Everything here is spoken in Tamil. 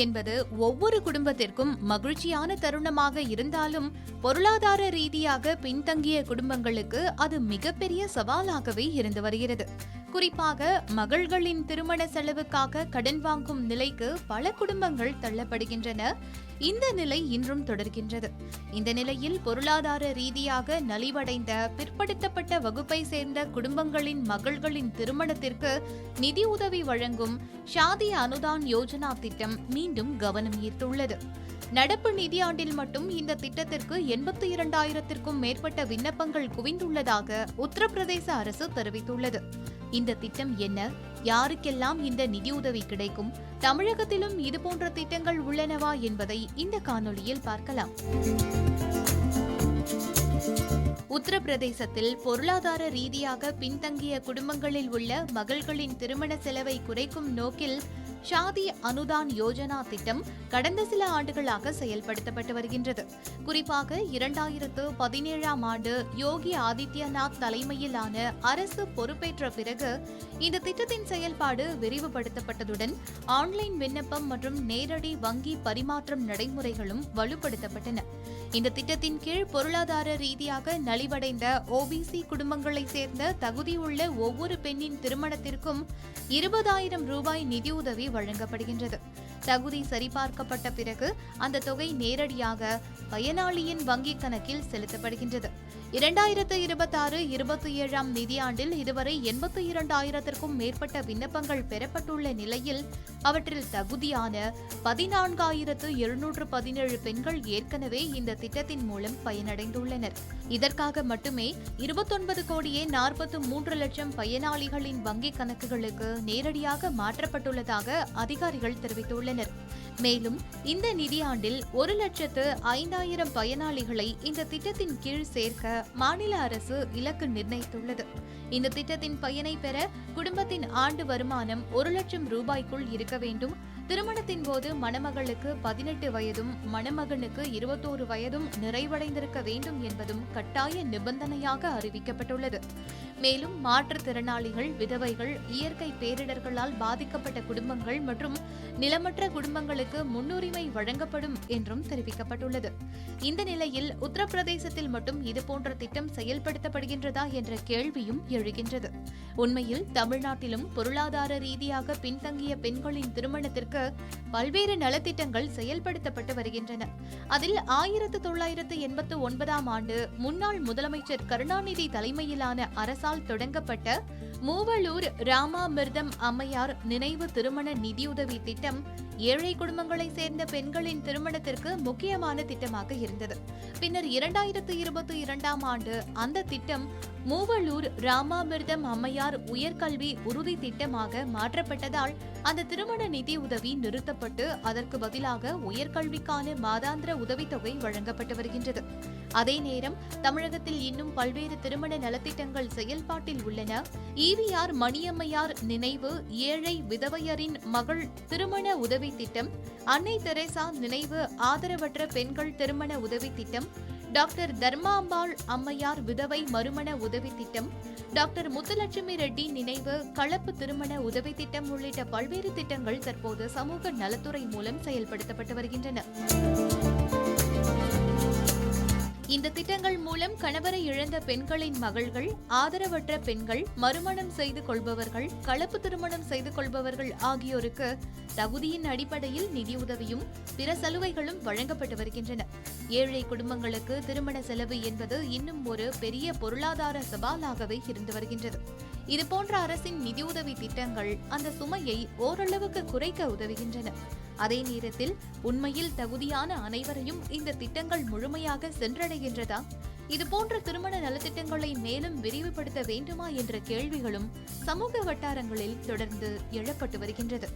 என்பது ஒவ்வொரு குடும்பத்திற்கும் மகிழ்ச்சியான தருணமாக இருந்தாலும் பொருளாதார ரீதியாக பின்தங்கிய குடும்பங்களுக்கு அது மிகப்பெரிய சவாலாகவே இருந்து வருகிறது. குறிப்பாக மகள்களின் திருமண செலவுக்காக கடன் வாங்கும் நிலைக்கு பல குடும்பங்கள் தள்ளப்படுகின்றன. இந்த நிலை இன்றும் தொடர்கின்றது. இந்த நிலையில் பொருளாதார ரீதியாக நலிவடைந்த பிற்படுத்தப்பட்ட வகுப்பை சேர்ந்த குடும்பங்களின் மகள்களின் திருமணத்திற்கு நிதி உதவி வழங்கும் ஷாதி அனுதான் யோஜனா திட்டம் மீண்டும் கவனம் ஈர்த்துள்ளது. நடப்பு நிதியாண்டில் மட்டும் இந்த திட்டத்திற்கு 82,000க்கும் மேற்பட்ட விண்ணப்பங்கள் குவிந்துள்ளதாக உத்தரப்பிரதேச அரசு தெரிவித்துள்ளது. இந்த திட்டம் என்ன? யாருக்கெல்லாம் இந்த நிதியுதவி கிடைக்கும்? தமிழகத்திலும் இதுபோன்ற திட்டங்கள் உள்ளனவா என்பதை இந்த காணொளியில் பார்க்கலாம். உத்தரப்பிரதேசத்தில் பொருளாதார ரீதியாக பின்தங்கிய குடும்பங்களில் உள்ள மகள்களின் திருமண செலவை குறைக்கும் நோக்கில் ஷாதி அனுதான் யோஜனா திட்டம் கடந்த சில ஆண்டுகளாக செயல்படுத்தப்பட்டு வருகின்றது. குறிப்பாக 2017ஆம் ஆண்டு யோகி ஆதித்யநாத் தலைமையிலான அரசு பொறுப்பேற்ற பிறகு இந்த திட்டத்தின் செயல்பாடு விரிவுபடுத்தப்பட்டதுடன் ஆன்லைன் விண்ணப்பம் மற்றும் நேரடி வங்கி பரிமாற்றம் நடைமுறைகளும் வலுப்படுத்தப்பட்டன. இந்த திட்டத்தின் கீழ் பொருளாதார ரீதியாக நலிவடைந்த ஓபிசி குடும்பங்களை சேர்ந்த தகுதியுள்ள ஒவ்வொரு பெண்ணின் திருமணத்திற்கும் 20,000 ரூபாய் நிதியுதவி வழங்கப்படுகின்றது. தகுதி சரிபார்க்கப்பட்ட பிறகு அந்த தொகை நேரடியாக பயனாளியின் வங்கிக் கணக்கில் செலுத்தப்படுகின்றது. 2026-27ஆம் நிதியாண்டில் இதுவரை 82,000க்கும் மேற்பட்ட விண்ணப்பங்கள் பெறப்பட்டுள்ள நிலையில் அவற்றில் தகுதியான 14,717 பெண்கள் ஏற்கனவே இந்த திட்டத்தின் மூலம் பயனடைந்துள்ளனர். இதற்காக மட்டுமே 29,43,00,000 பயனாளிகளின் வங்கிக் கணக்குகளுக்கு நேரடியாக மாற்றப்பட்டுள்ளதாக அதிகாரிகள் தெரிவித்துள்ளனர். மேலும் இந்த நிதியாண்டில் 1,05,000 பயனாளிகளை இந்த திட்டத்தின் கீழ் சேர்க்க மாநில அரசு இலக்கு நிர்ணயித்துள்ளது. இந்த திட்டத்தின் பயனை பெற குடும்பத்தின் ஆண்டு வருமானம் 1,00,000 ரூபாய்க்குள் இருக்க வேண்டும். திருமணத்தின் போது மணமகளுக்கு 18 வயதும் மணமகனுக்கு 21 வயதும் நிறைவடைந்திருக்க வேண்டும் என்பதும் கட்டாய நிபந்தனையாக அறிவிக்கப்பட்டுள்ளது. மேலும் மாற்றுத்திறனாளிகள், விதவைகள், இயற்கை பேரிடர்களால் பாதிக்கப்பட்ட குடும்பங்கள் மற்றும் நிலமற்ற குடும்பங்களுக்கு முன்னுரிமை வழங்கப்படும் என்றும் தெரிவிக்கப்பட்டுள்ளது. இந்த நிலையில் உத்தரப்பிரதேசத்தில் மட்டும் இதுபோன்ற திட்டம் செயல்படுத்தப்படுகின்றதா என்ற கேள்வியும் எழுகின்றது. உண்மையில் தமிழ்நாட்டிலும் பொருளாதார ரீதியாக பின்தங்கிய பெண்களின் திருமணத்திற்கு பல்வேறு நலத்திட்டங்கள் செயல்படுத்தப்பட்டு வருகின்றன. அதில் 1989ஆம் ஆண்டு முன்னாள் முதலமைச்சர் கருணாநிதி தலைமையிலான அரசால் தொடங்கப்பட்ட மூவலூர் ராமாமிர்தம் அம்மையார் நினைவு திருமண நிதியுதவி திட்டம் ஏழை குடும்பங்களை சேர்ந்த பெண்களின் திருமணத்திற்கு முக்கியமான திட்டமாக இருந்தது. பின்னர் 2022ஆம் ஆண்டு அந்த திட்டம் மூவலூர் ராமாமிர்தம் அம்மையார் உயர்கல்வி உறுதி திட்டமாக மாற்றப்பட்டதால் அந்த திருமண நிதி உதவி நிறுத்தப்பட்டு அதற்கு பதிலாக உயர்கல்விக்கான மாதாந்திர உதவித்தொகை வழங்கப்பட்டு வருகின்றது. அதே நேரம் தமிழகத்தில் இன்னும் பல்வேறு திருமண நலத்திட்டங்கள் செயல்பாட்டில் உள்ளன. ஈவிஆர் மணியம்மையார் நினைவு ஏழை விதவையரின் மகள் திருமண உதவி திட்டம், அன்னை தெரேசா நினைவு ஆதரவற்ற பெண்கள் திருமண உதவி திட்டம், டாக்டர் தர்மாம்பாள் அம்மையார் விதவை மறுமண உதவி திட்டம், டாக்டர் முத்துலட்சுமி ரெட்டி நினைவு கலப்பு திருமண உதவி திட்டம் உள்ளிட்ட பல்வேறு திட்டங்கள் தற்போது சமூக நலத்துறை மூலம் செயல்படுத்தப்பட்டு வருகின்றன. இந்த திட்டங்கள் மூலம் கணவரை இழந்த பெண்களின் மகள்கள், ஆதரவற்ற பெண்கள், மறுமணம் செய்து கொள்பவர்கள், கலப்பு திருமணம் செய்து கொள்பவர்கள் ஆகியோருக்கு தகுதியின் அடிப்படையில் நிதியுதவியும் பிற சலுகைகளும் வழங்கப்பட்டு வருகின்றன. ஏழை குடும்பங்களுக்கு திருமண செலவு என்பது இன்னும் ஒரு பெரிய பொருளாதார சவாலாகவே இருந்து வருகின்றது. இதுபோன்ற அரசின் நிதியுதவி திட்டங்கள் அந்த சுமையை ஓரளவுக்கு குறைக்க உதவுகின்றன. அதே நேரத்தில் உண்மையில் தகுதியான அனைவரையும் இந்த திட்டங்கள் முழுமையாக சென்றடைகின்றதா? இதுபோன்ற திருமண நலத்திட்டங்களை மேலும் விரிவுபடுத்த வேண்டுமா என்ற கேள்விகளும் சமூக வட்டாரங்களில் தொடர்ந்து எழப்பட்டு வருகின்றது.